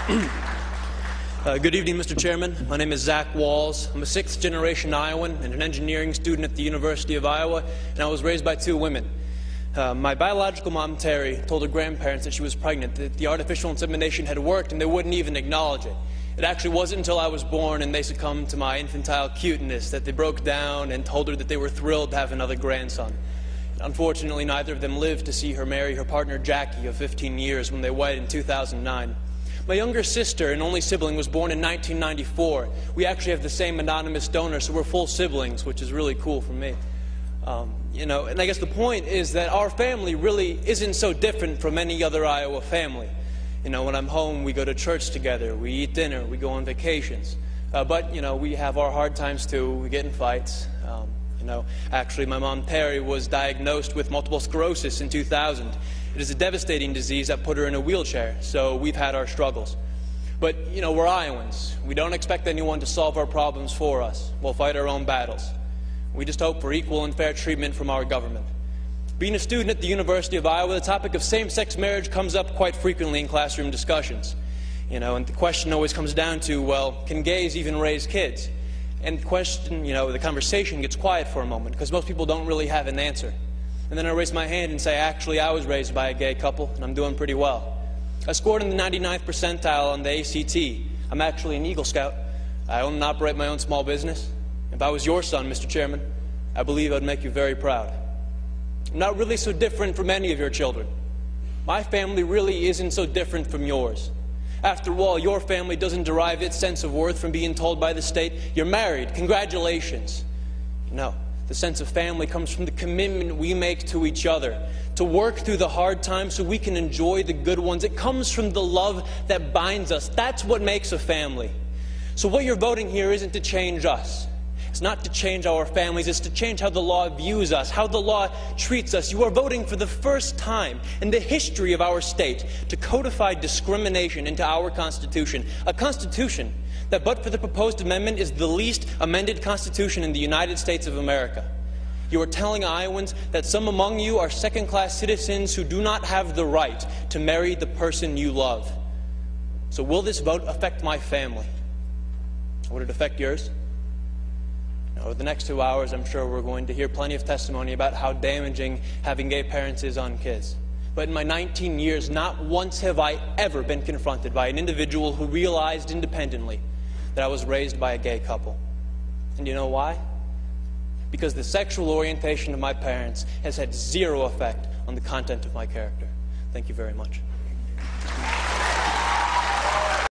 Good evening, Mr. Chairman. My name is Wahls. I'm a sixth-generation Iowan and an engineering student at the University of Iowa, and I was raised by two women. My biological mom, Terry, told her grandparents that she was pregnant, that the artificial insemination had worked, and they wouldn't even acknowledge it. It actually wasn't until I was born and they succumbed to my infantile cuteness that they broke down and told her that they were thrilled to have another grandson. Unfortunately, neither of them lived to see her marry her partner, Jackie, of 15 years when they wedded in 2009. My younger sister and only sibling was born in 1994. We actually have the same anonymous donor, so we're full siblings, which is really cool for me. And I guess the point is that our family really isn't so different from any other Iowa family. When I'm home, we go to church together, we eat dinner, we go on vacations. But we have our hard times too. We get in fights. Actually, my mom, Terry, was diagnosed with multiple sclerosis in 2000. It is a devastating disease that put her in a wheelchair, so we've had our struggles. But, we're Iowans. We don't expect anyone to solve our problems for us. We'll fight our own battles. We just hope for equal and fair treatment from our government. Being a student at the University of Iowa, the topic of same-sex marriage comes up quite frequently in classroom discussions. And the question always comes down to, well, can gays even raise kids? And the conversation gets quiet for a moment because most people don't really have an answer. And then I raise my hand and say, actually, I was raised by a gay couple, and I'm doing pretty well. I scored in the 99th percentile on the ACT. I'm actually an Eagle Scout. I own and operate my own small business. If I was your son, Mr. Chairman, I believe I'd make you very proud. I'm not really so different from any of your children. My family really isn't so different from yours. After all, your family doesn't derive its sense of worth from being told by the state, you're married, congratulations. No. The sense of family comes from the commitment we make to each other, to work through the hard times so we can enjoy the good ones. It comes from the love that binds us. That's what makes a family. So what you're voting here isn't to change us. It's not to change our families. It's to change how the law views us, how the law treats us. You are voting for the first time in the history of our state to codify discrimination into our Constitution, a Constitution that, but for the proposed amendment, is the least amended Constitution in the United States of America. You are telling Iowans that some among you are second-class citizens who do not have the right to marry the person you love. So will this vote affect my family? Would it affect yours? Over the next 2 hours, I'm sure we're going to hear plenty of testimony about how damaging having gay parents is on kids. But in my 19 years, not once have I ever been confronted by an individual who realized independently that I was raised by a gay couple. And you know why? Because the sexual orientation of my parents has had zero effect on the content of my character. Thank you very much.